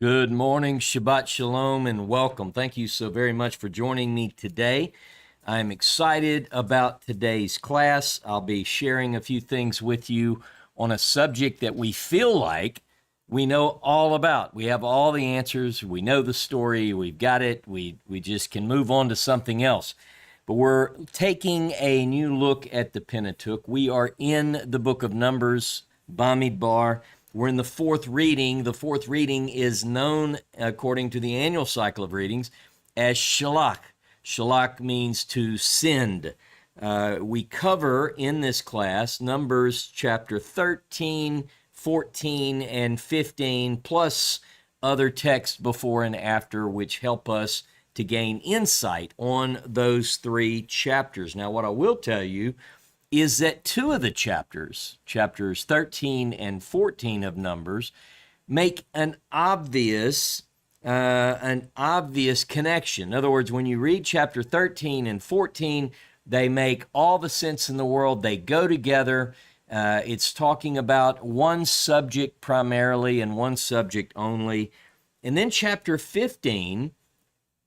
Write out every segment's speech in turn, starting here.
Good morning, Shabbat Shalom, and welcome. Thank you so very much for joining me today. I'm excited about today's class. I'll be sharing a few things with you on a subject that we feel like we know all about. We have all the answers. We know the story. We've got it. We just can move on to something else. But we're taking a new look at the Pentateuch. We are in the book of Numbers, Bamidbar. We're in the fourth reading. The fourth reading is known, according to the annual cycle of readings, as Shalach. Shalach means to send. We cover in this class Numbers chapter 13, 14, and 15, plus other texts before and after, which help us to gain insight on those three chapters. Now, what I will tell you is that two of the chapters 13 and 14 of Numbers, make an obvious connection. In other words, when you read chapter 13 and 14, they make all the sense in the world. They go together. It's talking about one subject primarily and one subject only. And then chapter 15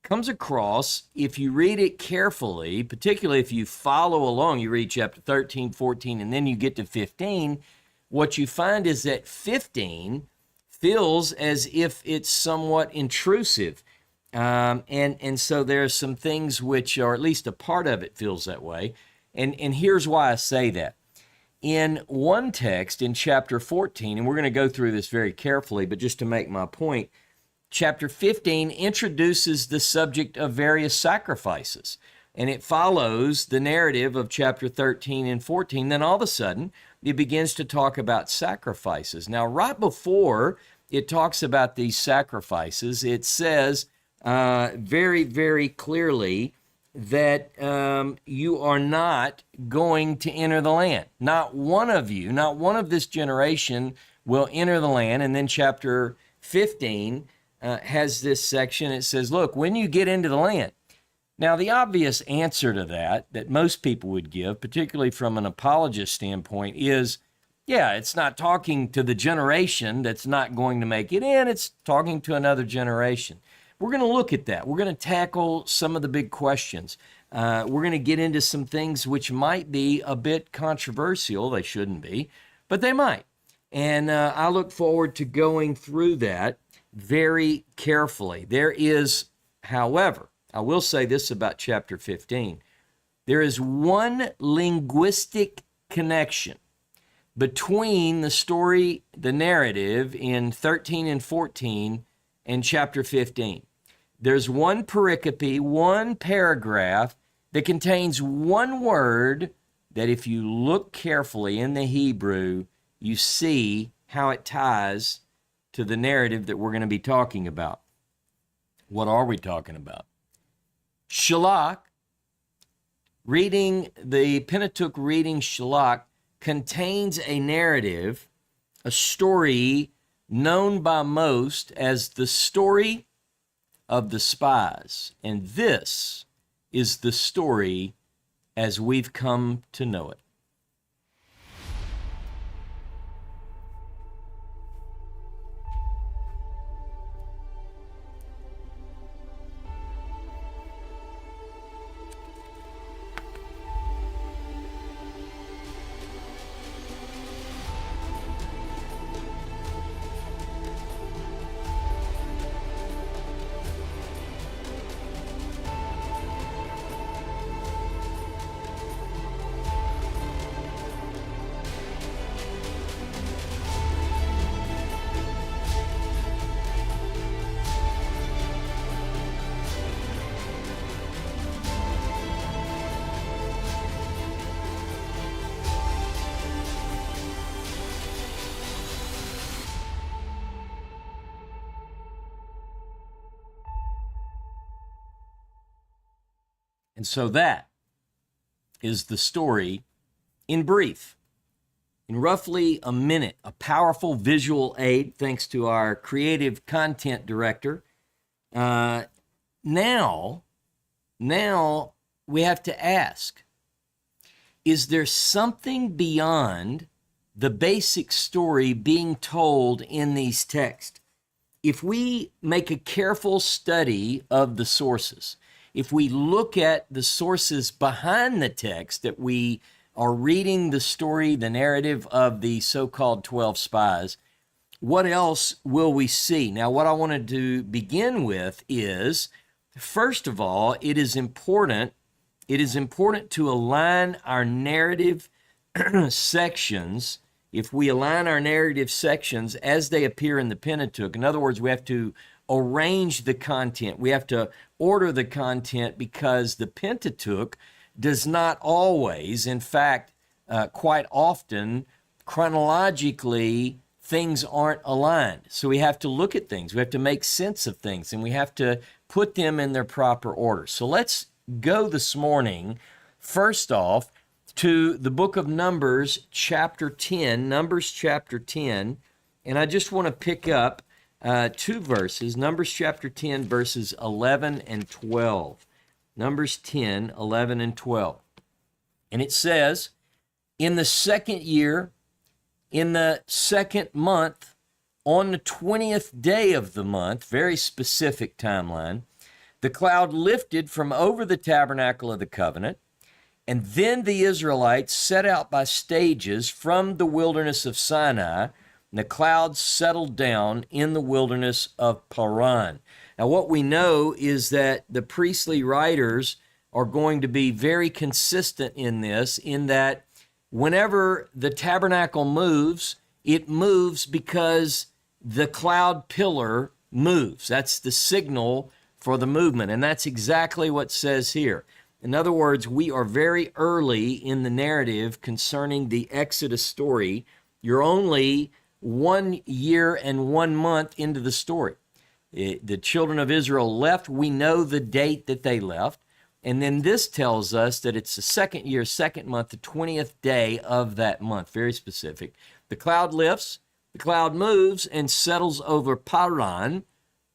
comes across, if you read it carefully, particularly if you follow along, you read chapter 13, 14, and then you get to 15, what you find is that 15 feels as if it's somewhat intrusive. And so there are some things which, or at least a part of it feels that way. And here's why I say that. In one text in chapter 14, and we're going to go through this very carefully, but just to make my point, chapter 15 introduces the subject of various sacrifices, and it follows the narrative of chapter 13 and 14. Then all of a sudden, it begins to talk about sacrifices. Now, right before it talks about these sacrifices, it says very, very clearly that you are not going to enter the land. Not one of you, not one of this generation will enter the land. And then chapter 15 has this section. It says, look, when you get into the land. Now, the obvious answer to that most people would give, particularly from an apologist standpoint, is, yeah, it's not talking to the generation that's not going to make it in. It's talking to another generation. We're going to look at that. We're going to tackle some of the big questions. We're going to get into some things which might be a bit controversial. They shouldn't be, but they might. And I look forward to going through that very carefully. There is, however, I will say this about chapter 15. There is one linguistic connection between the story, the narrative in 13 and 14 and chapter 15. There's one pericope, one paragraph that contains one word that if you look carefully in the Hebrew, you see how it ties to the narrative that we're going to be talking about. What are we talking about? Shalach, reading the Pentateuch, reading Shalach, contains a narrative, a story known by most as the story of the spies. And this is the story as we've come to know it. And so that is the story in brief. In roughly a minute, a powerful visual aid, thanks to our creative content director. Now we have to ask, is there something beyond the basic story being told in these texts? if we make a careful study of the sources, if we look at the sources behind the text that we are reading the story, the narrative of the so-called 12 spies, what else will we see? Now, what I wanted to begin with is, first of all, it is important to align our narrative sections. If we align our narrative sections as they appear in the Pentateuch, in other words, we have to arrange the content. We have to order the content, because the Pentateuch does not always, in fact, quite often, chronologically, things aren't aligned. So we have to look at things. We have to make sense of things, and we have to put them in their proper order. So let's go this morning, first off, to the book of Numbers, chapter 10, and I just want to pick up two verses, Numbers chapter 10, verses 11 and 12. Numbers 10, 11 and 12. And it says, in the second year, in the second month, on the 20th day of the month, very specific timeline, the cloud lifted from over the tabernacle of the covenant, and then the Israelites set out by stages from the wilderness of Sinai, and the cloud settled down in the wilderness of Paran. Now, what we know is that the priestly writers are going to be very consistent in this, in that whenever the tabernacle moves, it moves because the cloud pillar moves. That's the signal for the movement, and that's exactly what it says here. In other words, we are very early in the narrative concerning the Exodus story. You're only 1 year and 1 month into the story. The children of Israel left. We know the date that they left. And then this tells us that it's the second year, second month, the 20th day of that month. Very specific. The cloud lifts, the cloud moves and settles over Paran,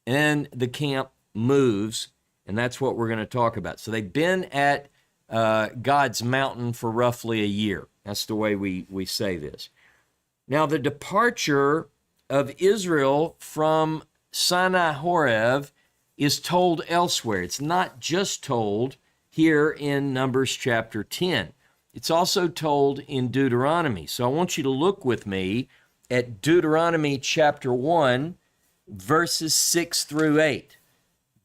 and the camp moves. And that's what we're going to talk about. So they've been at God's mountain for roughly a year. That's the way we say this. Now, the departure of Israel from Sinai Horeb is told elsewhere. It's not just told here in Numbers chapter 10. It's also told in Deuteronomy. So I want you to look with me at Deuteronomy chapter 1, verses 6 through 8.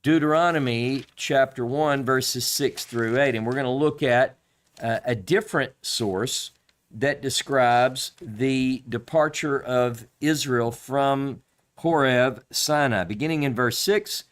Deuteronomy chapter 1, verses 6 through 8. And we're going to look at a different source that describes the departure of Israel from Horeb, Sinai. Beginning in verse 6,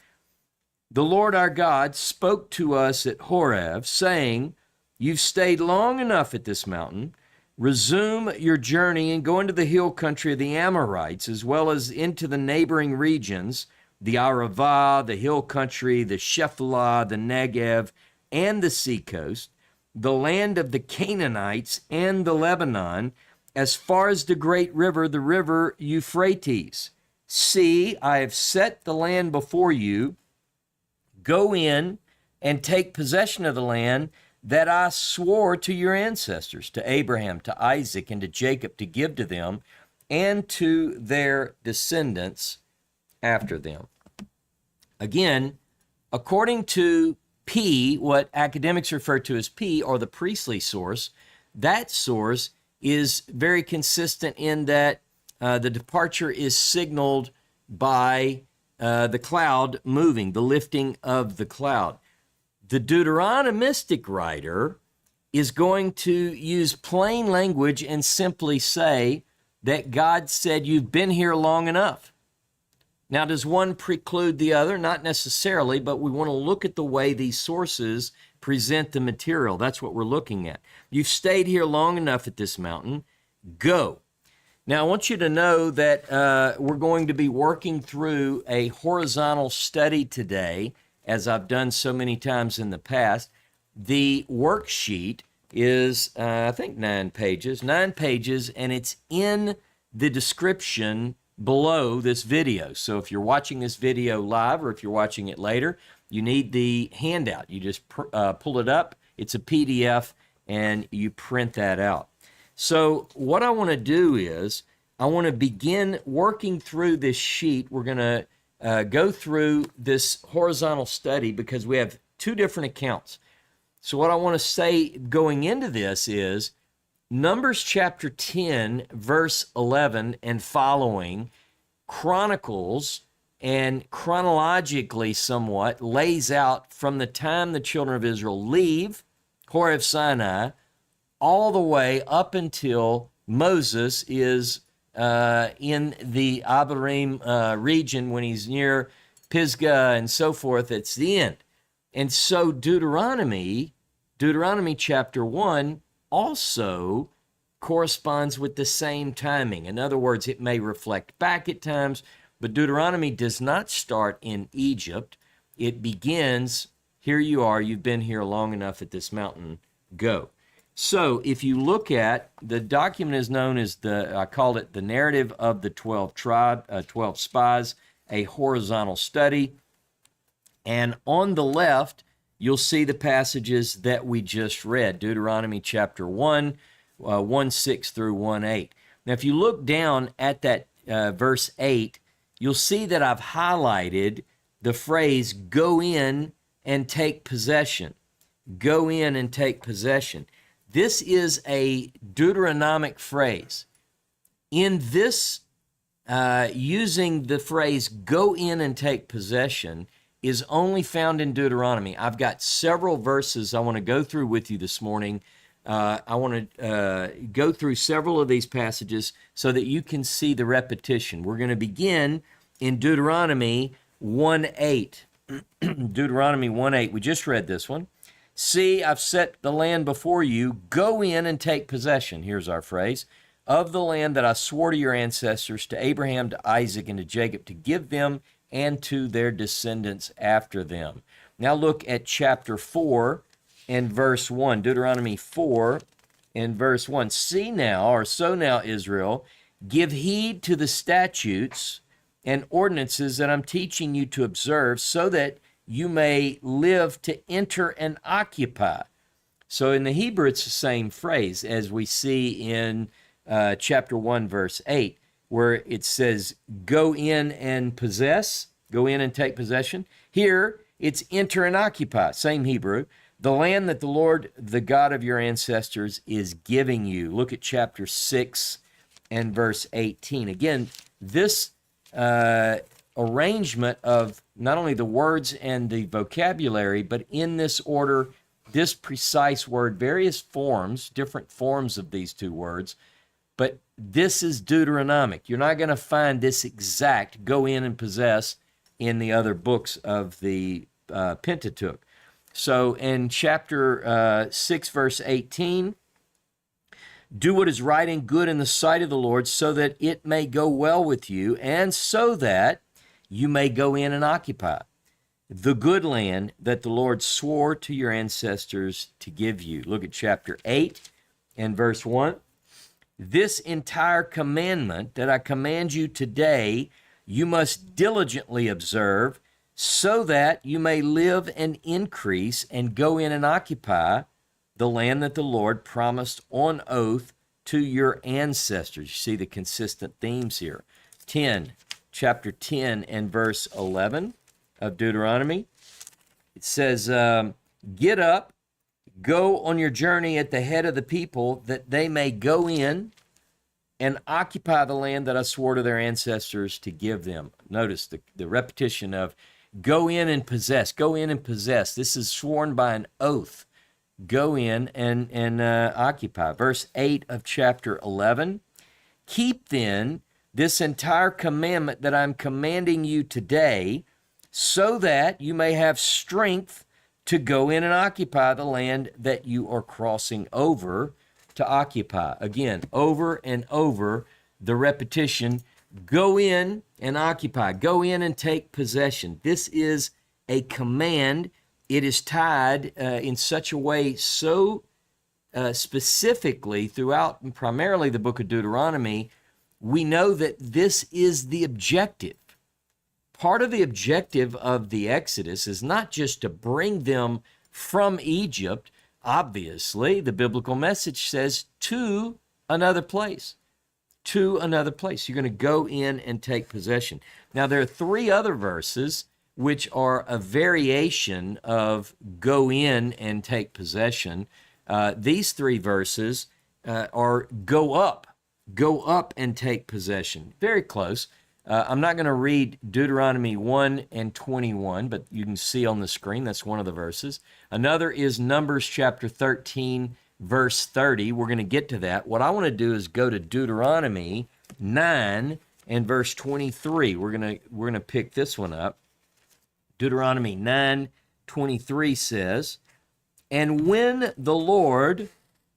the Lord our God spoke to us at Horeb, saying, you've stayed long enough at this mountain. Resume your journey and go into the hill country of the Amorites, as well as into the neighboring regions, the Arava, the hill country, the Shephelah, the Negev, and the seacoast, the land of the Canaanites and the Lebanon, as far as the great river, the river Euphrates. See, I have set the land before you. Go in and take possession of the land that I swore to your ancestors, to Abraham, to Isaac, and to Jacob, to give to them and to their descendants after them. Again, according to P, what academics refer to as P, or the priestly source, that source is very consistent in that the departure is signaled by the cloud moving, the lifting of the cloud. The Deuteronomistic writer is going to use plain language and simply say that God said, you've been here long enough. Now, does one preclude the other? Not necessarily, but we want to look at the way these sources present the material. That's what we're looking at. You've stayed here long enough at this mountain. Go. Now, I want you to know that we're going to be working through a horizontal study today, as I've done so many times in the past. The worksheet is, I think, 9 pages, and it's in the description below this video. So if you're watching this video live, or if you're watching it later, you need the handout. You just pull it up. It's a PDF, and you print that out. So what I want to do is I want to begin working through this sheet. We're going to go through this horizontal study because we have two different accounts. So what I want to say going into this is Numbers chapter 10, verse 11 and following chronicles and chronologically somewhat lays out from the time the children of Israel leave Horeb Sinai all the way up until Moses is in the Abarim region when he's near Pisgah and so forth. It's the end. And so Deuteronomy chapter 1 also corresponds with the same timing. In other words, it may reflect back at times, but Deuteronomy does not start in Egypt. It begins, here you are, you've been here long enough at this mountain, go. So if you look at, the document is known as I called it the Narrative of the 12 Spies, a horizontal study. And on the left, you'll see the passages that we just read, Deuteronomy chapter 1, 1:6 through 1:8. Now, if you look down at that verse 8, you'll see that I've highlighted the phrase, go in and take possession. Go in and take possession. This is a Deuteronomic phrase. In this, using the phrase, go in and take possession, is only found in Deuteronomy. I've got several verses I want to go through with you this morning. I want to go through several of these passages so that you can see the repetition. We're going to begin in Deuteronomy 1:8. Deuteronomy 1:8. We just read this one. See, I've set the land before you. Go in and take possession. Here's our phrase. Of the land that I swore to your ancestors, to Abraham, to Isaac, and to Jacob, to give them and to their descendants after them. Now look at chapter 4 and verse 1. Deuteronomy 4 and verse 1. See now, or so now, Israel, give heed to the statutes and ordinances that I'm teaching you to observe, so that you may live to enter and occupy. So in the Hebrew, it's the same phrase as we see in chapter 1, verse 8. Where it says, go in and possess, go in and take possession. Here, it's enter and occupy, same Hebrew, the land that the Lord, the God of your ancestors, is giving you. Look at chapter 6 and verse 18. Again, this arrangement of not only the words and the vocabulary, but in this order, this precise word, various forms, different forms of these two words, but this is Deuteronomic. You're not going to find this exact go in and possess in the other books of the Pentateuch. So in chapter 6, verse 18, do what is right and good in the sight of the Lord, so that it may go well with you, and so that you may go in and occupy the good land that the Lord swore to your ancestors to give you. Look at chapter 8 and verse 1. This entire commandment that I command you today, you must diligently observe, so that you may live and increase and go in and occupy the land that the Lord promised on oath to your ancestors. You see the consistent themes here. Chapter 10 and verse 11 of Deuteronomy. It says, get up, go on your journey at the head of the people, that they may go in and occupy the land that I swore to their ancestors to give them. Notice the repetition of go in and possess. Go in and possess. This is sworn by an oath. Go in and occupy. Verse 8 of chapter 11. Keep then this entire commandment that I'm commanding you today, so that you may have strength to go in and occupy the land that you are crossing over to occupy. Again, over and over, the repetition, go in and occupy, go in and take possession. This is a command. It is tied in such a way so specifically throughout primarily the book of Deuteronomy. We know that this is the objective. Part of the objective of the Exodus is not just to bring them from Egypt. Obviously, the biblical message says to another place. to another place. You're going to go in and take possession. Now, there are three other verses which are a variation of go in and take possession. These three verses are go up and take possession. Very close. I'm not going to read Deuteronomy 1 and 21, but you can see on the screen, that's one of the verses. Another is Numbers chapter 13, verse 30. We're going to get to that. What I want to do is go to Deuteronomy 9 and verse 23. We're going to pick this one up. Deuteronomy 9:23 says, "And when the Lord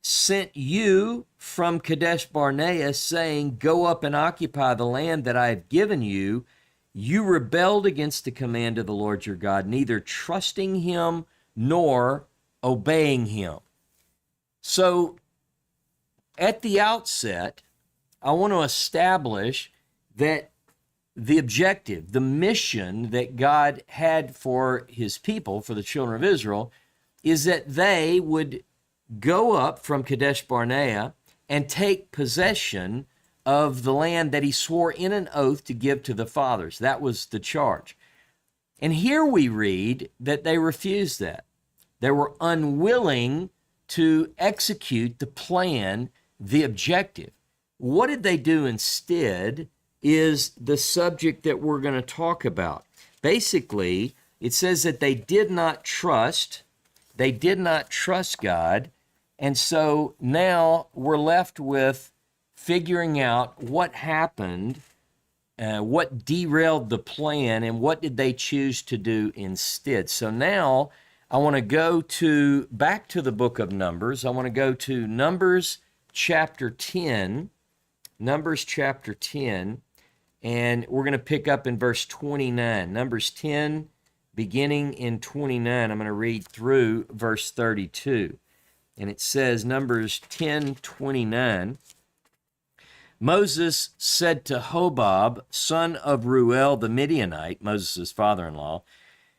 sent you from Kadesh Barnea, saying, Go up and occupy the land that I have given you, you rebelled against the command of the Lord your God, neither trusting him nor obeying him." So, at the outset, I want to establish that the objective, the mission that God had for his people, for the children of Israel, is that they would go up from Kadesh Barnea and take possession of the land that he swore in an oath to give to the fathers. That was the charge. And here we read that they refused that. They were unwilling to execute the plan, the objective. What did they do instead is the subject that we're going to talk about. Basically, it says that they did not trust God, and so now we're left with figuring out what happened, what derailed the plan, and what did they choose to do instead. So now I want to go back to the book of Numbers. I want to go to Numbers chapter 10, and we're going to pick up in verse 29. Numbers 10, beginning in 29, I'm going to read through verse 32. And it says, Numbers 10:29, "Moses said to Hobab, son of Ruel the Midianite," Moses' father-in-law,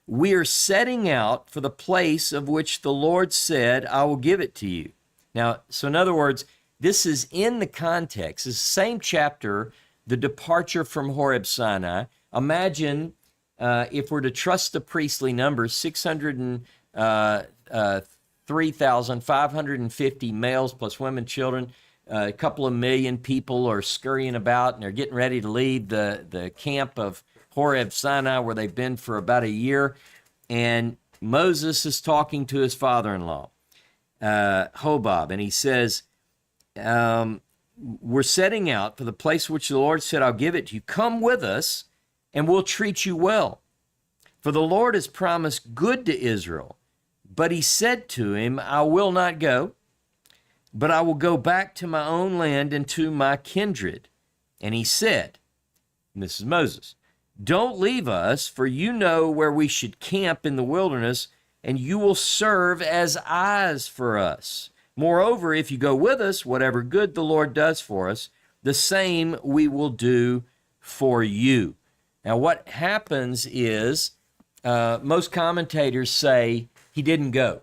"We are setting out for the place of which the Lord said, I will give it to you." Now, so in other words, this is in the context. It's the same chapter, the departure from Horeb Sinai. Imagine if we're to trust the priestly numbers, 603,550 males plus women, children, a couple of million people are scurrying about and they're getting ready to leave the camp of Horeb Sinai where they've been for about a year. And Moses is talking to his father-in-law, Hobab, and he says, we're setting out for the place which the Lord said, I'll give it to you. Come with us, and we'll treat you well. For the Lord has promised good to Israel. But he said to him, I will not go, but I will go back to my own land and to my kindred. And he said, and this is Moses, don't leave us, for you know where we should camp in the wilderness, and you will serve as eyes for us. Moreover, if you go with us, whatever good the Lord does for us, the same we will do for you. Now, what happens is, most commentators say he didn't go.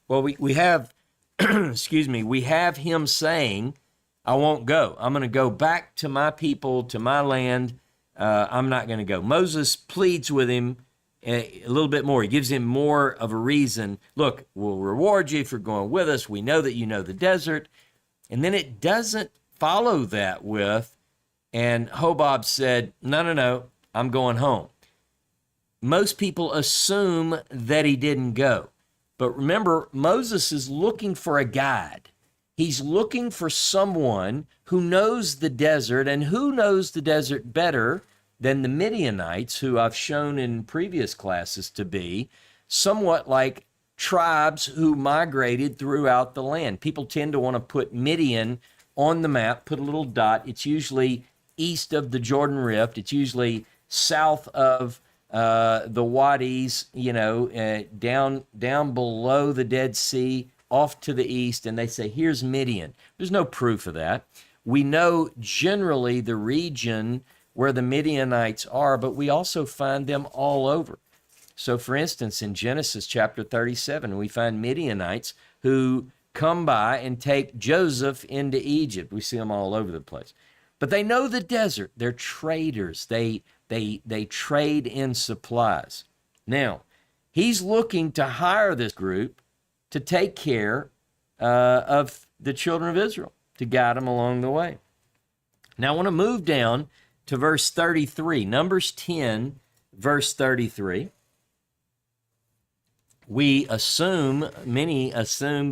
Well, we have, we have him saying, I won't go. I'm going to go back to my people, to my land. I'm not going to go. Moses pleads with him a little bit more. He gives him more of a reason. Look, we'll reward you for going with us. We know that you know the desert. And then it doesn't follow that with, and Hobab said, no, I'm going home. Most people assume that he didn't go. But remember, Moses is looking for a guide. He's looking for someone who knows the desert, and who knows the desert better than the Midianites, who I've shown in previous classes to be somewhat like tribes who migrated throughout the land. People tend to want to put Midian on the map, put a little dot. It's usually east of the Jordan Rift. It's usually south of the Wadis, down below the Dead Sea, off to the east, and they say, here's Midian. There's no proof of that. We know generally the region where the Midianites are, but we also find them all over. So, for instance, in Genesis chapter 37, we find Midianites who come by and take Joseph into Egypt. We see them all over the place. But they know the desert. They're traders. They trade in supplies. Now, he's looking to hire this group to take care of the children of Israel, to guide them along the way. Now, I want to move down to verse 33. Numbers 10, verse 33. Many assume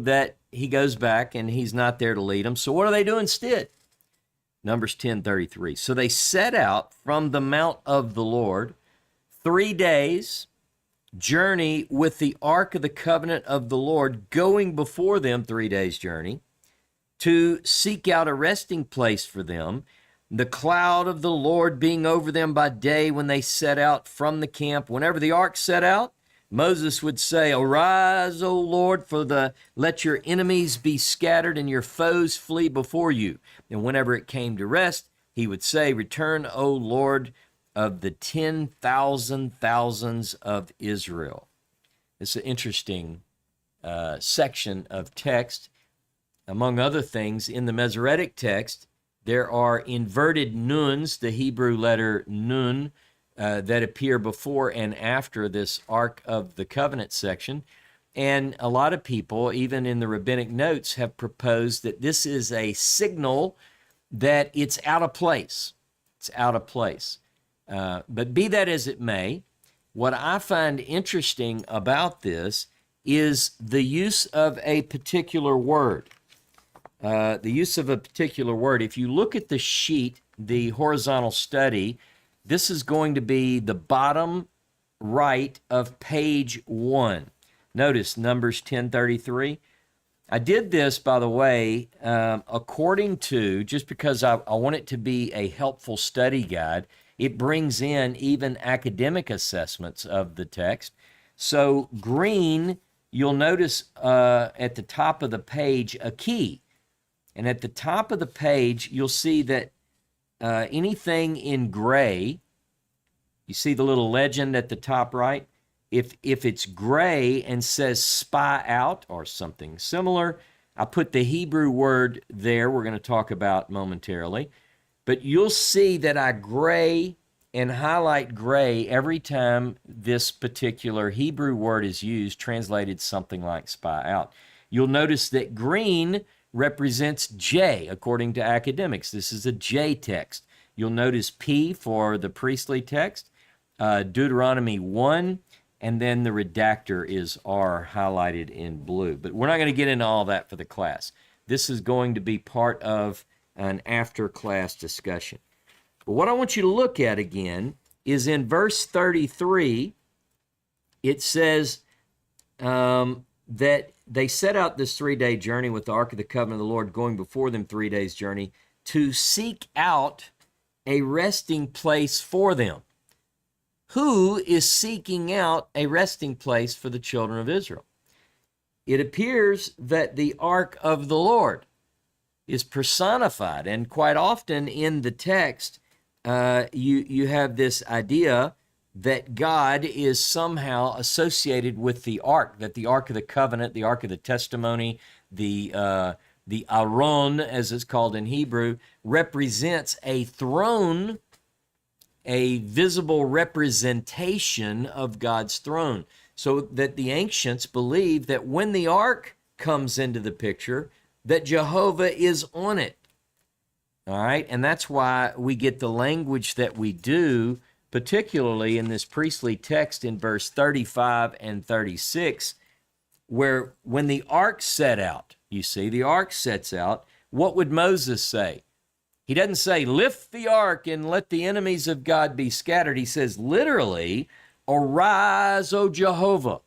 that he goes back and he's not there to lead them. So what do they do instead? Numbers 10:33. So they set out from the mount of the Lord 3 days' journey with the ark of the covenant of the Lord going before them 3 days' journey to seek out a resting place for them, the cloud of the Lord being over them by day when they set out from the camp. Whenever the ark set out, Moses would say, "Arise, O Lord, let your enemies be scattered and your foes flee before you." And whenever it came to rest, he would say, "Return, O Lord, of the 10,000 thousands of Israel." It's an interesting section of text. Among other things, in the Masoretic text, there are inverted nuns, the Hebrew letter nun, that appear before and after this Ark of the Covenant section. And a lot of people, even in the rabbinic notes, have proposed that this is a signal that it's out of place. It's out of place. But be that as it may, what I find interesting about this is the use of a particular word. The use of a particular word. If you look at the sheet, the horizontal study, this is going to be the bottom right of page 1. Notice Numbers 10:33. I did this, by the way, according to, just because I want it to be a helpful study guide. It brings in even academic assessments of the text. So green, you'll notice at the top of the page a key. And at the top of the page, you'll see that anything in gray, you see the little legend at the top right? If it's gray and says spy out or something similar, I put the Hebrew word there we're going to talk about momentarily. But you'll see that I gray and highlight gray every time this particular Hebrew word is used, translated something like spy out. You'll notice that green represents J, according to academics. This is a J text. You'll notice P for the priestly text, Deuteronomy 1, and then the redactor is R, highlighted in blue. But we're not going to get into all that for the class. This is going to be part of an after-class discussion. But what I want you to look at again is in verse 33, it says that they set out this 3-day journey with the Ark of the Covenant of the Lord going before them 3 days' journey to seek out a resting place for them. Who is seeking out a resting place for the children of Israel? It appears that the Ark of the Lord is personified, and quite often in the text, you have this idea that God is somehow associated with the ark, that the Ark of the Covenant, the Ark of the Testimony, the Aron, as it's called in Hebrew, represents a throne, a visible representation of God's throne. So that the ancients believed that when the ark comes into the picture, that Jehovah is on it. All right, and that's why we get the language that we do, particularly in this priestly text in verse 35 and 36, where when the ark set out, you see, the ark sets out, what would Moses say? He doesn't say, lift the ark and let the enemies of God be scattered. He says, literally, arise, O Jehovah.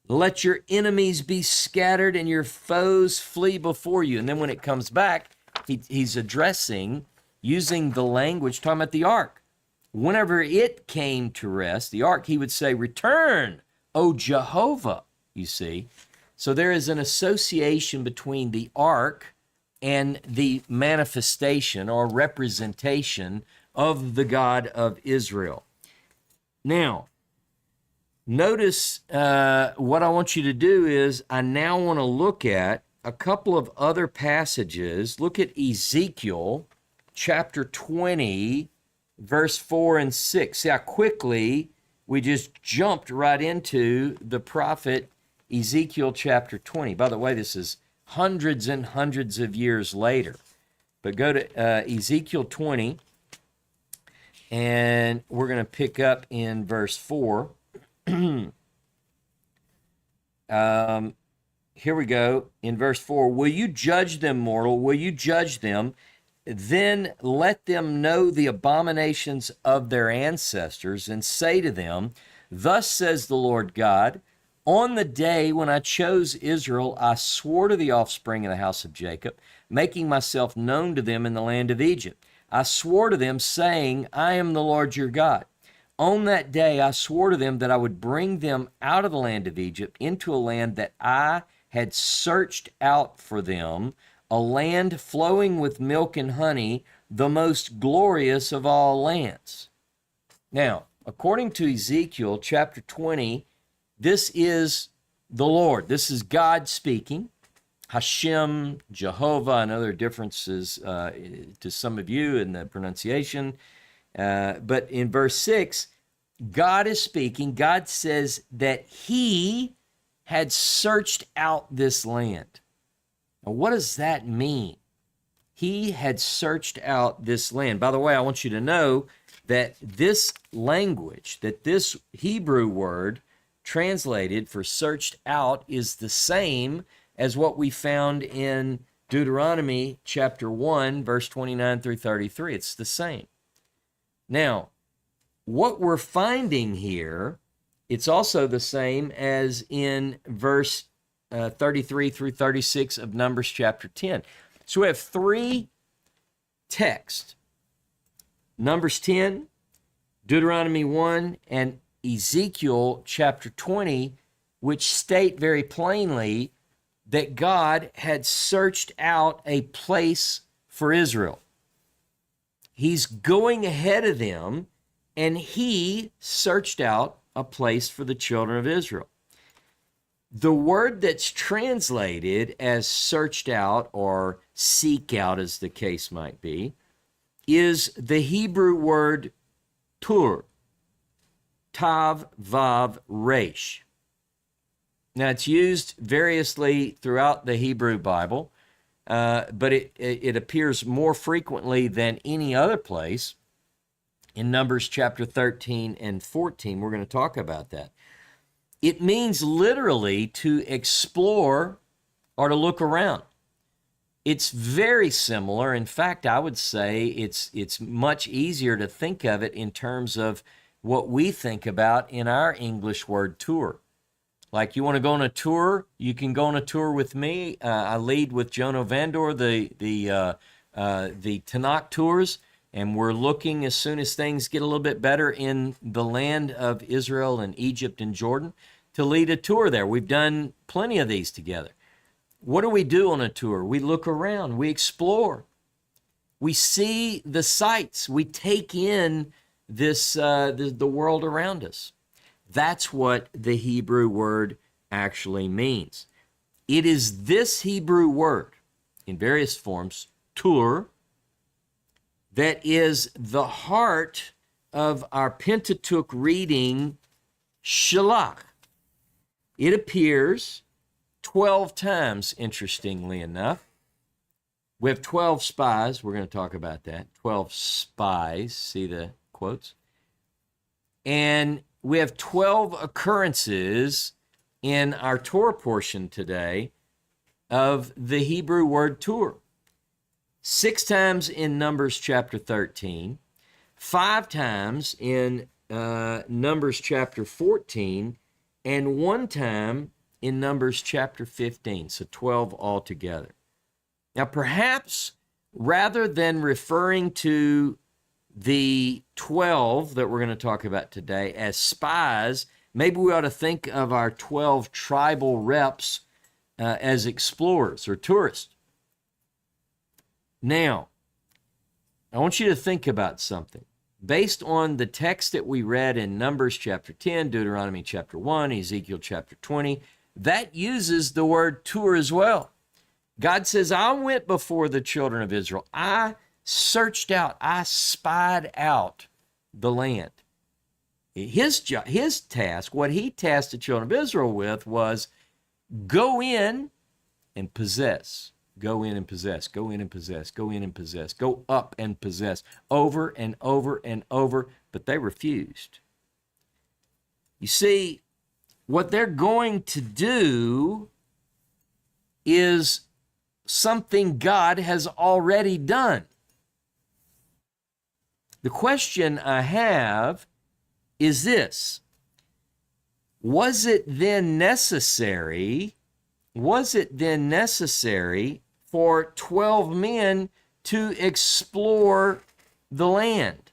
Let your enemies be scattered and your foes flee before you. And then when it comes back, he's addressing, using the language, talking about the ark. Whenever it came to rest, the ark, he would say, return, O Jehovah, you see. So there is an association between the ark and the manifestation or representation of the God of Israel. Now, notice what I want you to do is I now want to look at a couple of other passages. Look at Ezekiel chapter 20, verse 4 and 6. See how quickly we just jumped right into the prophet Ezekiel chapter 20. By the way, this is hundreds and hundreds of years later. But go to Ezekiel 20, and we're going to pick up in verse 4. Here we go. In verse 4, will you judge them, mortal? Will you judge them? Then let them know the abominations of their ancestors, and say to them, thus says the Lord God, on the day when I chose Israel, I swore to the offspring of the house of Jacob, making myself known to them in the land of Egypt. I swore to them, saying, I am the Lord your God. On that day I swore to them that I would bring them out of the land of Egypt into a land that I had searched out for them, a land flowing with milk and honey, the most glorious of all lands. Now, according to Ezekiel chapter 20, this is the Lord. This is God speaking. Hashem, Jehovah, and other differences to some of you in the pronunciation. But in verse 6, God is speaking. God says that he had searched out this land. Now, what does that mean? He had searched out this land. By the way, I want you to know that this language, that this Hebrew word translated for searched out, is the same as what we found in Deuteronomy chapter 1, verse 29 through 33. It's the same. Now, what we're finding here, it's also the same as in verse 33 through 36 of Numbers chapter 10. So we have three texts, Numbers 10, Deuteronomy 1, and Ezekiel chapter 20, which state very plainly that God had searched out a place for Israel. He's going ahead of them, and he searched out a place for the children of Israel. The word that's translated as searched out or seek out, as the case might be, is the Hebrew word tur, tav, vav, resh. Now, it's used variously throughout the Hebrew Bible, but it appears more frequently than any other place in Numbers chapter 13 and 14. We're going to talk about that. It means literally to explore or to look around. It's very similar. In fact, I would say it's much easier to think of it in terms of what we think about in our English word tour. Like, you want to go on a tour, you can go on a tour with me. I lead with Jono Vandor the Tanakh tours, and we're looking, as soon as things get a little bit better in the land of Israel and Egypt and Jordan, to lead a tour there. We've done plenty of these together. What do we do on a tour? We look around, we explore, we see the sights, we take in this the world around us. That's what the Hebrew word actually means. It is this Hebrew word, in various forms, tur, that is the heart of our Pentateuch reading, Shalach. It appears 12 times, interestingly enough. We have 12 spies. We're going to talk about that. 12 spies. See the quotes? And we have 12 occurrences in our Torah portion today of the Hebrew word tur. 6 times in Numbers chapter 13, 5 times in Numbers chapter 14, and 1 time in Numbers chapter 15, so 12 altogether. Now, perhaps rather than referring to the 12 that we're going to talk about today as spies, maybe we ought to think of our 12 tribal reps as explorers or tourists. Now, I want you to think about something. Based on the text that we read in Numbers chapter 10, Deuteronomy chapter 1, Ezekiel chapter 20, that uses the word tur as well. God says, I went before the children of Israel. I searched out, I spied out the land. His task, what he tasked the children of Israel with was go in and possess. Go in and possess. Go in and possess. Go in and possess. Go up and possess. Over and over and over. But they refused. You see, what they're going to do is something God has already done. The question I have is this: was it then necessary for 12 men to explore the land?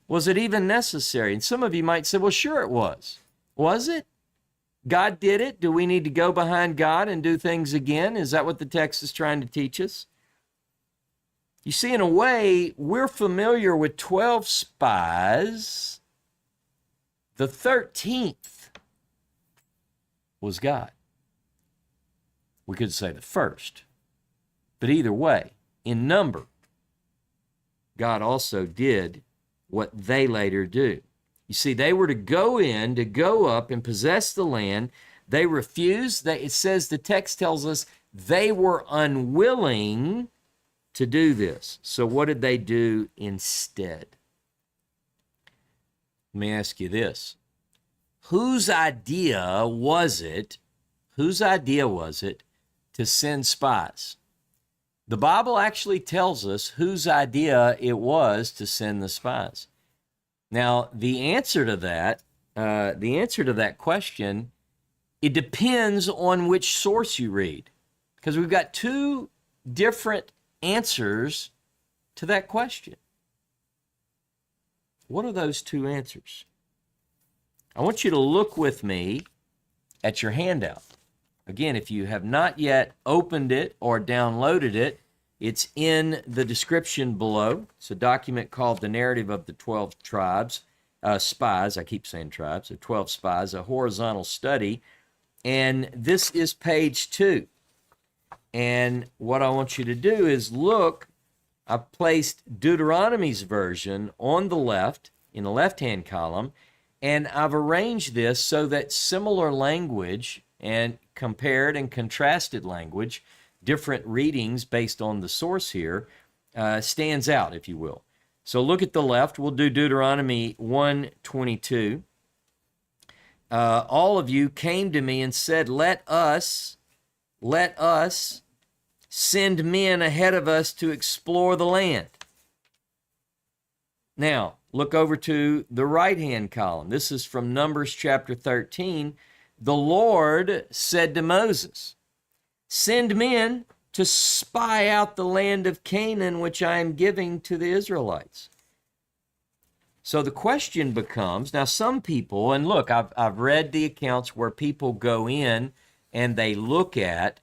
Was it even necessary? And some of you might say, well, sure it was. Was it? God did it. Do we need to go behind God and do things again? Is that what the text is trying to teach us? You see, in a way, we're familiar with 12 spies. The 13th was God. We could say the first. But either way, in number, God also did what they later do. You see, they were to go up and possess the land. They refused. It says, the text tells us, they were unwilling to do this. So what did they do instead? Let me ask you this. Whose idea was it to send spies? The Bible actually tells us whose idea it was to send the spies. Now, the answer to that question, it depends on which source you read, because we've got two different answers to that question. What are those two answers? I want you to look with me at your handout. Again, if you have not yet opened it or downloaded it, it's in the description below. It's a document called The Narrative of the 12 Tribes, Spies. I keep saying tribes. The 12 Spies, a horizontal study. And this is page 2. And what I want you to do is look. I've placed Deuteronomy's version on the left, in the left-hand column, and I've arranged this so that similar language and compared and contrasted language, different readings based on the source here, stands out, if you will. So look at the left. We'll do Deuteronomy 1:22. All of you came to me and said, let us send men ahead of us to explore the land. Now, look over to the right-hand column. This is from Numbers chapter 13. The Lord said to Moses, send men to spy out the land of Canaan, which I am giving to the Israelites. So the question becomes, now some people, and look, I've read the accounts where people go in and they look at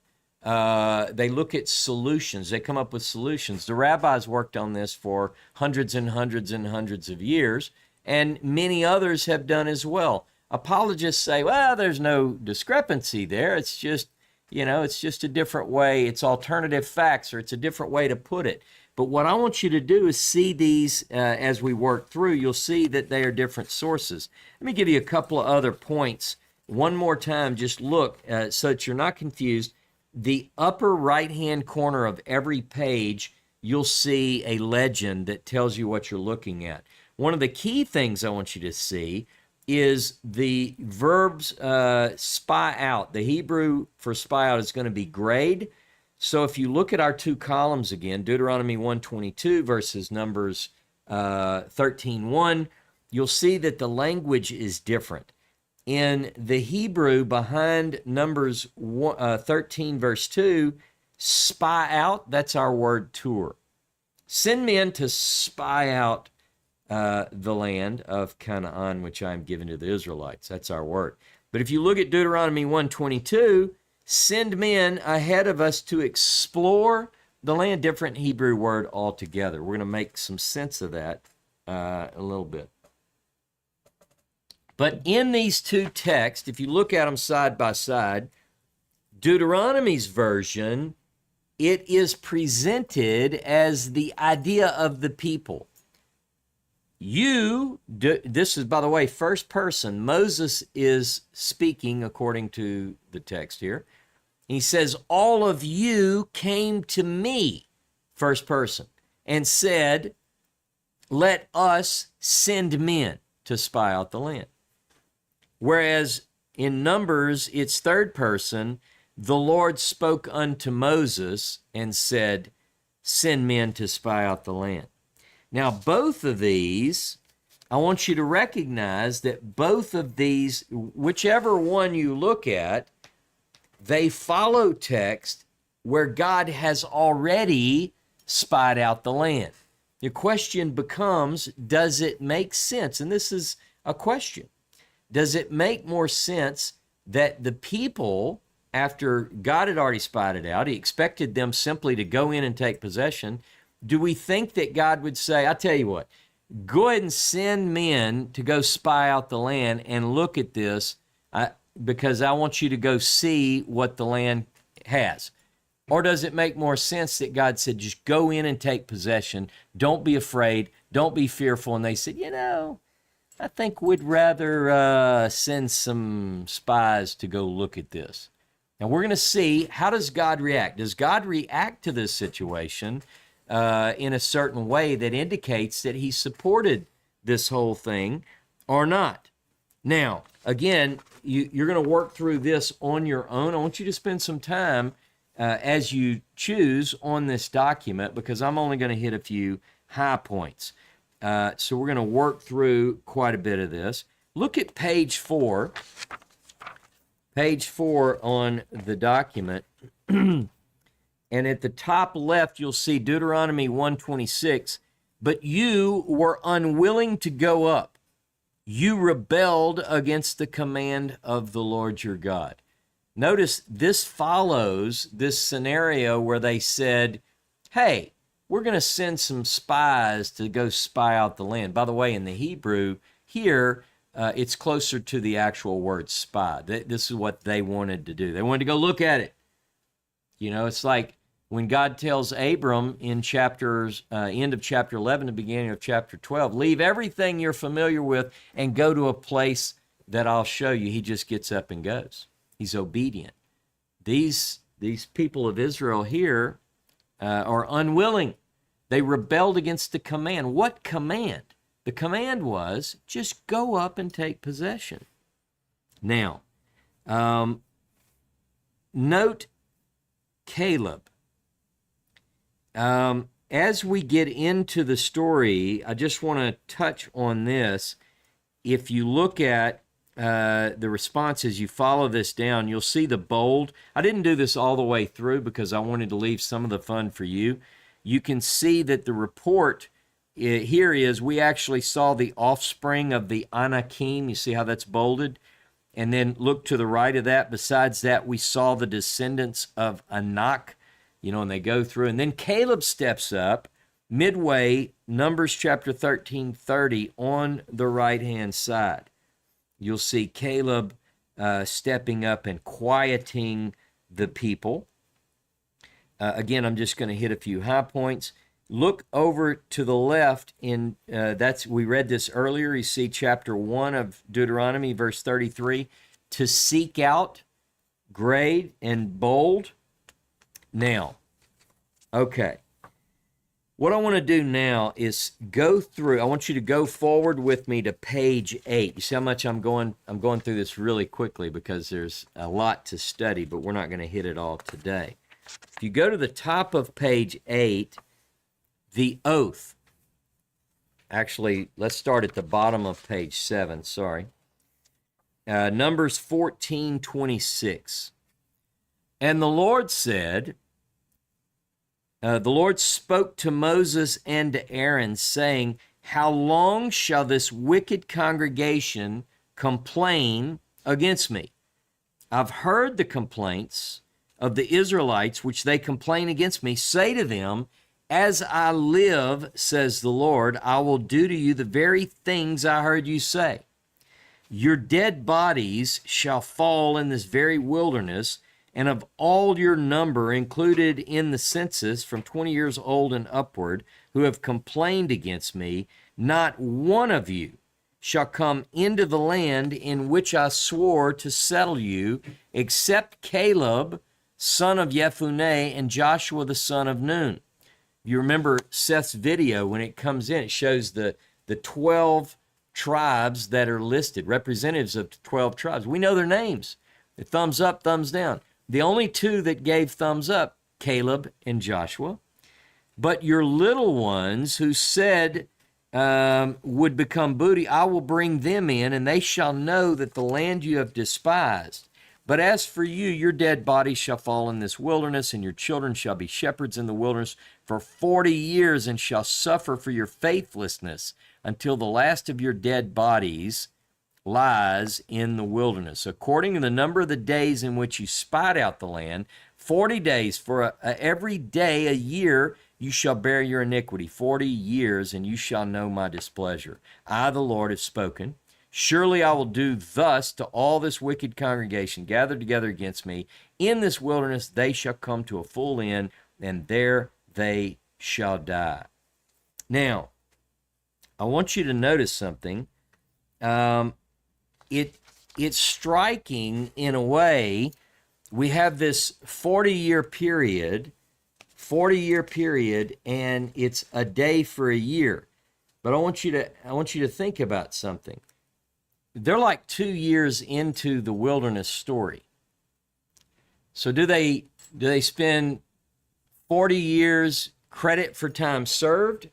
solutions. They come up with solutions. The rabbis worked on this for hundreds and hundreds and hundreds of years, and many others have done as well. Apologists say, well, there's no discrepancy there. It's just, it's just a different way. It's alternative facts, or it's a different way to put it. But what I want you to do is see these as we work through. You'll see that they are different sources. Let me give you a couple of other points. One more time, just look so that you're not confused. The upper right-hand corner of every page, you'll see a legend that tells you what you're looking at. One of the key things I want you to see is the verbs spy out. The Hebrew for spy out is going to be grade. So if you look at our two columns again, Deuteronomy 1:22 versus Numbers 13:1, you'll see that the language is different. In the Hebrew behind Numbers 13 verse 2, spy out, that's our word tour. Send men to spy out the land of Canaan, which I am giving to the Israelites. That's our word. But if you look at Deuteronomy 1:22, send men ahead of us to explore the land, different Hebrew word altogether. We're going to make some sense of that a little bit. But in these two texts, if you look at them side by side, Deuteronomy's version, it is presented as the idea of the people. This is, by the way, first person. Moses is speaking according to the text here. He says, all of you came to me, first person, and said, let us send men to spy out the land. Whereas in Numbers, it's third person, the Lord spoke unto Moses and said, send men to spy out the land. Now, both of these, I want you to recognize that both of these, whichever one you look at, they follow text where God has already spied out the land. The question becomes, does it make sense? And this is a question. Does it make more sense that the people, after God had already spied it out, he expected them simply to go in and take possession? Do we think that God would say, I tell you what, go ahead and send men to go spy out the land and look at this because I want you to go see what the land has? Or does it make more sense that God said, just go in and take possession, don't be afraid, don't be fearful? And they said, I think we'd rather send some spies to go look at this. Now we're going to see, how does God react? Does God react to this situation in a certain way that indicates that he supported this whole thing or not? Now, again, you're going to work through this on your own. I want you to spend some time as you choose on this document, because I'm only going to hit a few high points. So we're going to work through quite a bit of this. Look at page 4. Page 4 on the document. And at the top left, you'll see Deuteronomy 1:26. But you were unwilling to go up. You rebelled against the command of the Lord your God. Notice this follows this scenario where they said, hey, we're going to send some spies to go spy out the land. By the way, in the Hebrew here, it's closer to the actual word spy. This is what they wanted to do. They wanted to go look at it. It's like when God tells Abram in end of chapter 11, the beginning of chapter 12, leave everything you're familiar with and go to a place that I'll show you. He just gets up and goes. He's obedient. These people of Israel here are unwilling. They rebelled against the command. What command? The command was just go up and take possession. Now, note Caleb. As we get into the story, I just want to touch on this. If you look at the responses, you follow this down, you'll see the bold. I didn't do this all the way through because I wanted to leave some of the fun for you. You can see that the report here is, we actually saw the offspring of the Anakim. You see how that's bolded? And then look to the right of that. Besides that, we saw the descendants of Anak, and they go through. And then Caleb steps up midway, Numbers chapter 13:30 on the right-hand side. You'll see Caleb stepping up and quieting the people. Again, I'm just going to hit a few high points. Look over to the left. We read this earlier. You see chapter 1 of Deuteronomy, verse 33. To seek out, grade, and bold. Now, okay. What I want to do now is go through. I want you to go forward with me to page 8. You see how much I'm going through this really quickly because there's a lot to study, but we're not going to hit it all today. If you go to the top of page 8, the oath. Actually, let's start at the bottom of page 7, sorry. Numbers 14:26. And the Lord said, the Lord spoke to Moses and to Aaron, saying, how long shall this wicked congregation complain against me? I've heard the complaints of the Israelites, which they complain against me. Say to them, as I live, says the Lord, I will do to you the very things I heard you say. Your dead bodies shall fall in this very wilderness, and of all your number included in the census from 20 years old and upward, who have complained against me, not one of you shall come into the land in which I swore to settle you, except Caleb, son of Jephunneh, and Joshua, the son of Nun. You remember Seth's video, when it comes in, it shows the 12 tribes that are listed, representatives of the 12 tribes. We know their names. The thumbs up, thumbs down. The only two that gave thumbs up, Caleb and Joshua. But your little ones who said would become booty, I will bring them in, and they shall know that the land you have despised. But as for you, your dead bodies shall fall in this wilderness, and your children shall be shepherds in the wilderness for 40 years, and shall suffer for your faithlessness until the last of your dead bodies lies in the wilderness. According to the number of the days in which you spied out the land, 40 days, for every day a year you shall bear your iniquity, 40 years, and you shall know my displeasure. I, the Lord, have spoken. Surely I will do thus to all this wicked congregation gathered together against me. In this wilderness they shall come to a full end, and there they shall die. Now, I want you to notice something. It's striking in a way. We have this 40-year period, and it's a day for a year. But I want you to think about something. They're like 2 years into the wilderness story. So do they spend 40 years credit for time served?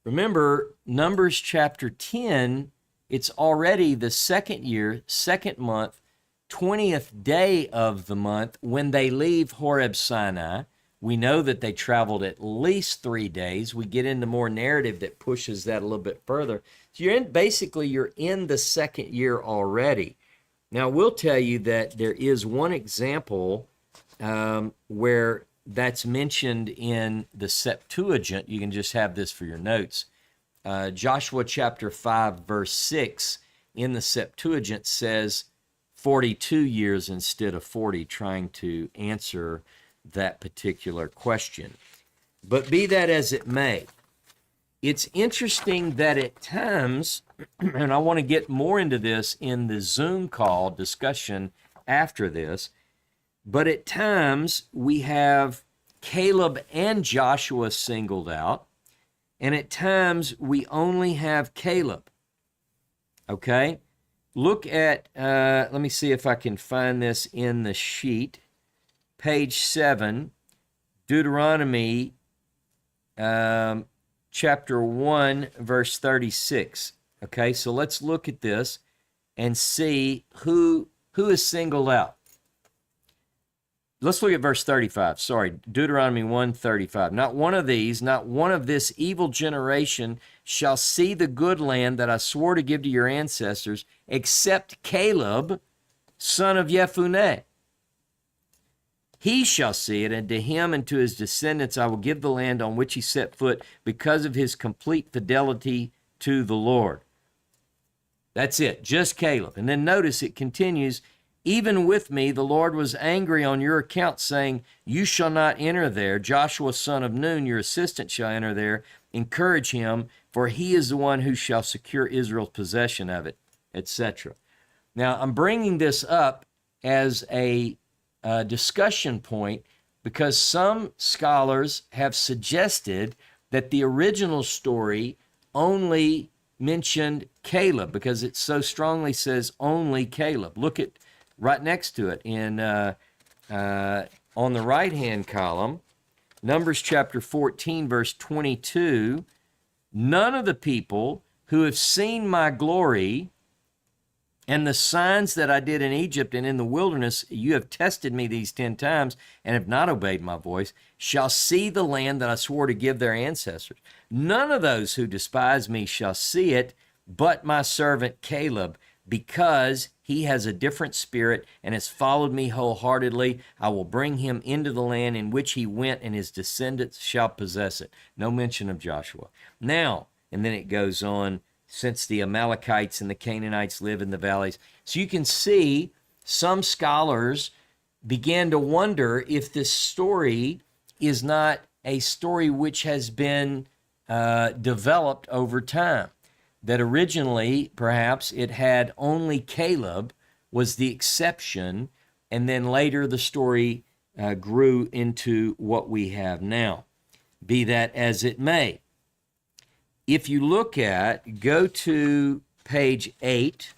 Remember, Numbers chapter 10, it's already the second year, second month, 20th day of the month when they leave Horeb Sinai. We know that they traveled at least 3 days. We get into more narrative that pushes that a little bit further. So you're in the second year already. Now, we'll tell you that there is one example where that's mentioned in the Septuagint. You can just have this for your notes. Joshua chapter 5, verse 6 in the Septuagint says 42 years instead of 40, trying to answer that particular question. But be that as it may, it's interesting that at times, and I want to get more into this in the Zoom call discussion after this, but at times we have Caleb and Joshua singled out, and at times we only have Caleb. Okay? Look at, let me see if I can find this in the sheet. Page 7, Deuteronomy chapter 1, verse 36. Okay, so let's look at this and see who is singled out. Let's look at verse 35. Sorry, Deuteronomy 1:35. Not one of these, not one of this evil generation shall see the good land that I swore to give to your ancestors, except Caleb, son of Jephunneh. He shall see it, and to him and to his descendants I will give the land on which he set foot because of his complete fidelity to the Lord. That's it, just Caleb. And then notice it continues, even with me the Lord was angry on your account, saying, you shall not enter there. Joshua son of Nun, your assistant, shall enter there. Encourage him, for he is the one who shall secure Israel's possession of it, etc. Now, I'm bringing this up as a discussion point because some scholars have suggested that the original story only mentioned Caleb because it so strongly says only Caleb. Look at right next to it in on the right-hand column, Numbers chapter 14, verse 22. None of the people who have seen my glory and the signs that I did in Egypt and in the wilderness, you have tested me these 10 times and have not obeyed my voice, shall see the land that I swore to give their ancestors. None of those who despise me shall see it, but my servant Caleb, because he has a different spirit and has followed me wholeheartedly. I will bring him into the land in which he went, and his descendants shall possess it. No mention of Joshua. Now, and then it goes on, since the Amalekites and the Canaanites live in the valleys. So you can see some scholars began to wonder if this story is not a story which has been developed over time. That originally, perhaps, it had only Caleb was the exception, and then later the story grew into what we have now. Be that as it may. If you go to page 8,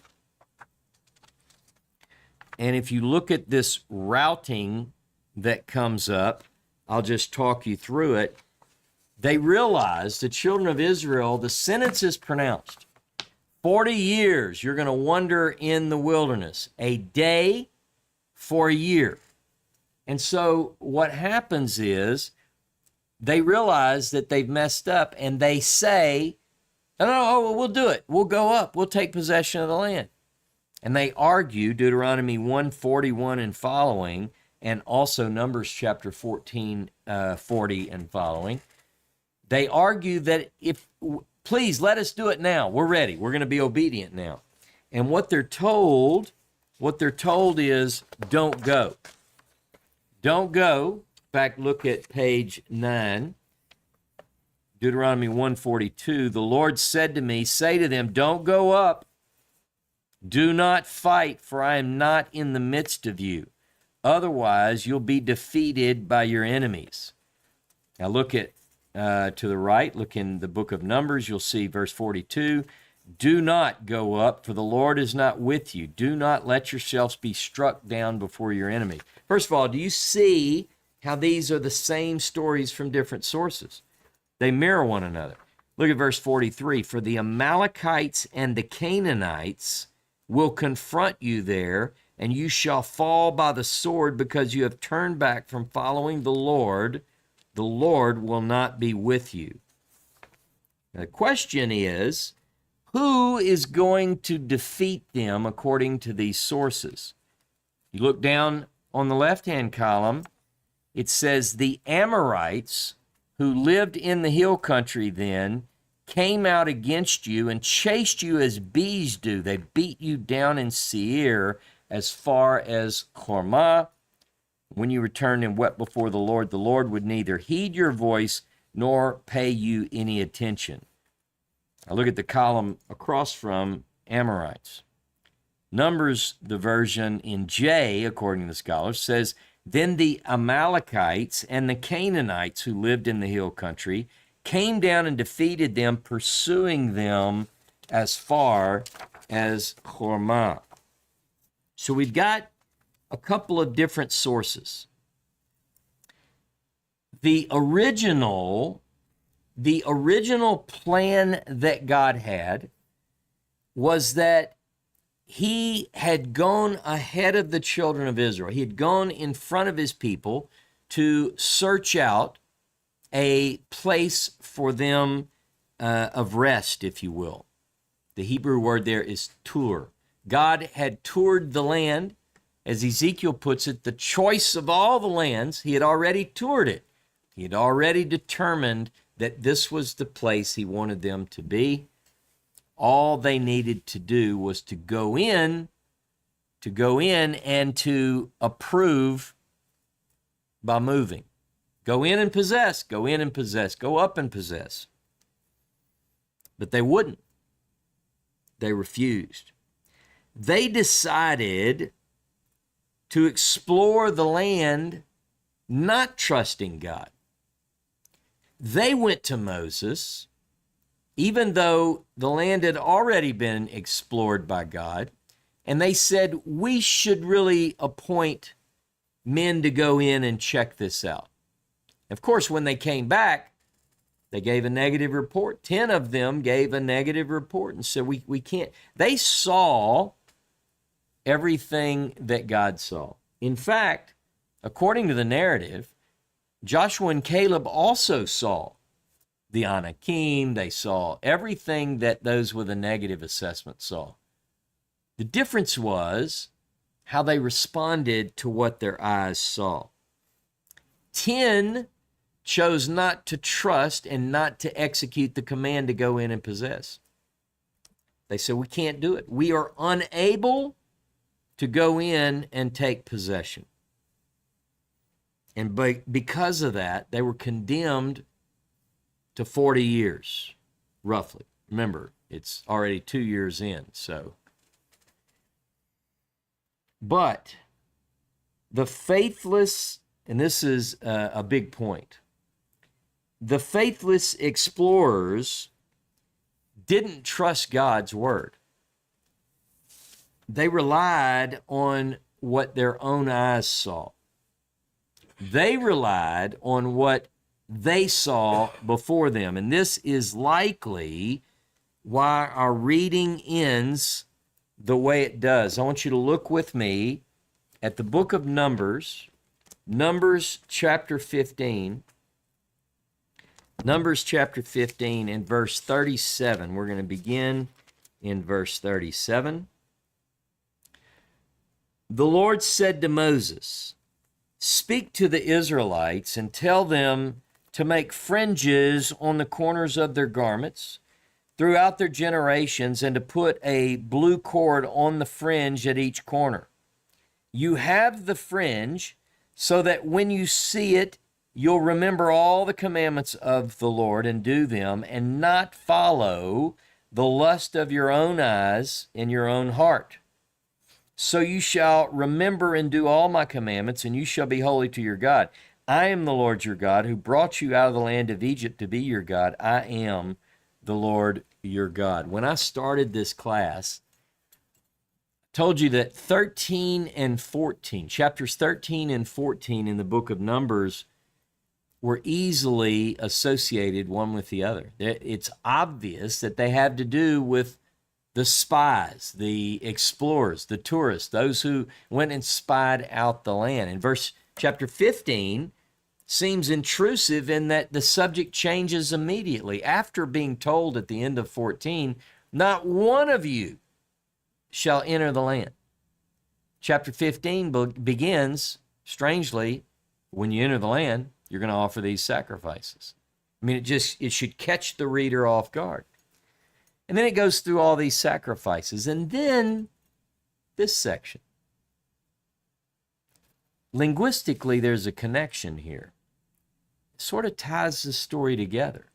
and if you look at this routing that comes up, I'll just talk you through it. They realized, the children of Israel, the sentence is pronounced. 40 years you're going to wander in the wilderness, a day for a year. And so what happens is they realize that they've messed up, and they say, oh, we'll do it. We'll go up. We'll take possession of the land. And they argue Deuteronomy 1:41 and following, and also Numbers chapter 14, 40 and following. They argue that please let us do it now. We're ready. We're going to be obedient now. And what they're told is, don't go. Don't go. In fact, look at page 9. Deuteronomy 1:42. The Lord said to me, say to them, don't go up. Do not fight, for I am not in the midst of you. Otherwise, you'll be defeated by your enemies. Now look at to the right, look in the book of Numbers, you'll see verse 42. Do not go up, for the Lord is not with you. Do not let yourselves be struck down before your enemy. First of all, do you see how these are the same stories from different sources? They mirror one another. Look at verse 43. For the Amalekites and the Canaanites will confront you there, and you shall fall by the sword because you have turned back from following the Lord. The Lord will not be with you. Now, the question is, who is going to defeat them according to these sources? You look down on the left-hand column, it says the Amorites who lived in the hill country then came out against you and chased you as bees do. They beat you down in Seir as far as Hormah. When you returned and wept before the Lord would neither heed your voice nor pay you any attention. Now look at the column across from Amorites. Numbers, the version in J, according to the scholars, says, then the Amalekites and the Canaanites who lived in the hill country came down and defeated them, pursuing them as far as Hormah. So we've got a couple of different sources. The original plan that God had was that he had gone ahead of the children of Israel. He had gone in front of his people to search out a place for them of rest, if you will. The Hebrew word there is tur. God had toured the land. As Ezekiel puts it, the choice of all the lands, he had already toured it. He had already determined that this was the place he wanted them to be. All they needed to do was to go in and to approve by moving. Go in and possess, go in and possess, go up and possess. But they wouldn't. They refused. They decided to explore the land, not trusting God. They went to Moses, even though the land had already been explored by God, and they said, we should really appoint men to go in and check this out. Of course, when they came back, they gave a negative report. 10 of them gave a negative report and said, we can't. They saw everything that God saw. In fact, according to the narrative, Joshua and Caleb also saw the Anakim. They saw everything that those with a negative assessment saw. The difference was how they responded to what their eyes saw. 10 chose not to trust and not to execute the command to go in and possess. They said, we can't do it. We are unable to go in and take possession. And because of that, they were condemned to 40 years, roughly. Remember, it's already 2 years in, so. But the faithless, and this is a big point, the faithless explorers didn't trust God's word. They relied on what their own eyes saw. They relied on what they saw before them. And this is likely why our reading ends the way it does. I want you to look with me at the book of Numbers, Numbers chapter 15. Numbers chapter 15 and verse 37. We're going to begin in verse 37. The Lord said to Moses, "Speak to the Israelites and tell them to make fringes on the corners of their garments throughout their generations, and to put a blue cord on the fringe at each corner. You have the fringe so that when you see it, you'll remember all the commandments of the Lord and do them, and not follow the lust of your own eyes in your own heart. So you shall remember and do all my commandments, and you shall be holy to your God. I am the Lord your God, who brought you out of the land of Egypt to be your God. I am the Lord your God." When I started this class, I told you that 13 and 14, chapters 13 and 14 in the book of Numbers, were easily associated one with the other. It's obvious that they have to do with the spies, the explorers, the tourists, those who went and spied out the land. And chapter 15 seems intrusive in that the subject changes immediately. After being told at the end of 14, not one of you shall enter the land. Chapter 15 begins, strangely, when you enter the land, you're going to offer these sacrifices. I mean, it should catch the reader off guard. And then it goes through all these sacrifices. And then this section. Linguistically, there's a connection here. It sort of ties the story together.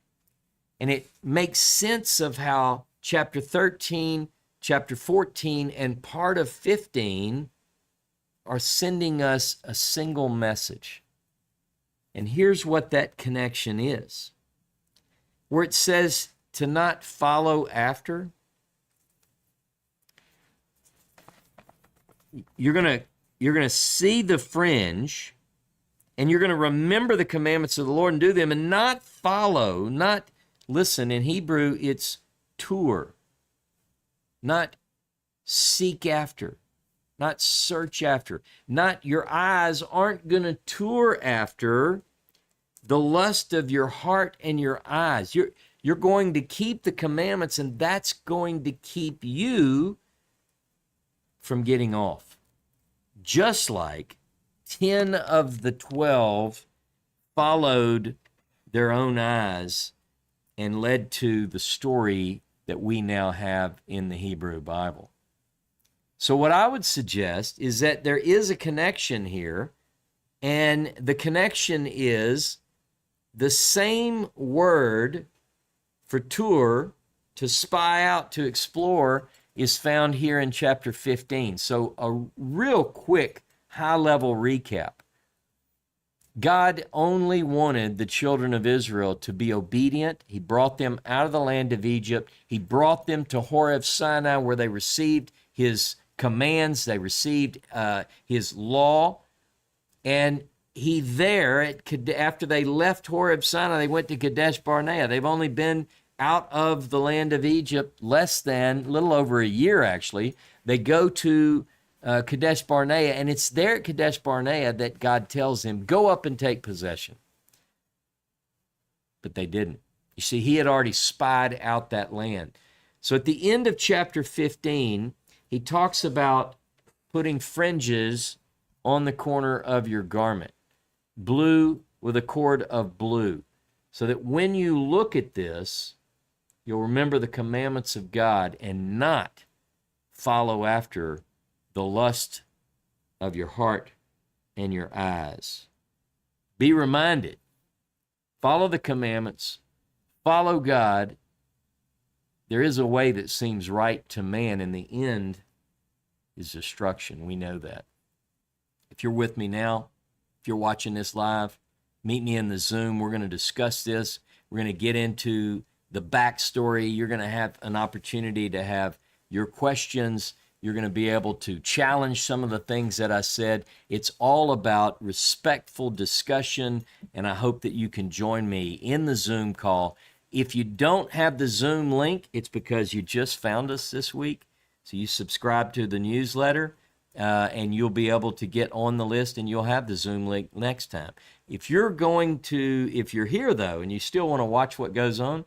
And it makes sense of how chapter 13, chapter 14, and part of 15 are sending us a single message. And here's what that connection is. Where it says to not follow after, you're going to see the fringe, and you're going to remember the commandments of the Lord and do them, and not follow, not listen. In Hebrew, it's tour, not seek after, not search after. Not your eyes aren't going to tour after the lust of your heart and your eyes. You're going to keep the commandments, and that's going to keep you from getting off. Just like 10 of the 12 followed their own eyes and led to the story that we now have in the Hebrew Bible. So what I would suggest is that there is a connection here, and the connection is the same word for tour, to spy out, to explore, is found here in chapter 15. So a real quick high-level recap. God only wanted the children of Israel to be obedient. He brought them out of the land of Egypt. He brought them to Horeb Sinai, where they received his commands. They received his law. And he there, after they left Horeb Sinai, they went to Kadesh Barnea. They've only been out of the land of Egypt a little over a year, actually. They go to Kadesh Barnea, and it's there at Kadesh Barnea that God tells them, go up and take possession. But they didn't. You see, he had already spied out that land. So at the end of chapter 15, he talks about putting fringes on the corner of your garment, blue with a cord of blue, so that when you look at this, you'll remember the commandments of God and not follow after the lust of your heart and your eyes. Be reminded. Follow the commandments. Follow God. There is a way that seems right to man, and the end is destruction. We know that. If you're with me now, if you're watching this live, meet me in the Zoom. We're going to discuss this. We're going to get into the backstory. You're going to have an opportunity to have your questions. You're going to be able to challenge some of the things that I said. It's all about respectful discussion, and I hope that you can join me in the Zoom call. If you don't have the Zoom link, it's because you just found us this week. So you subscribe to the newsletter, and you'll be able to get on the list, and you'll have the Zoom link next time. If you're here, though, and you still want to watch what goes on,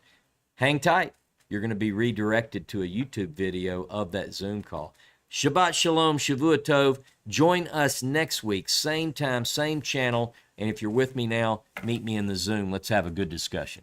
hang tight. You're going to be redirected to a YouTube video of that Zoom call. Shabbat Shalom, Shavua Tov. Join us next week, same time, same channel. And if you're with me now, meet me in the Zoom. Let's have a good discussion.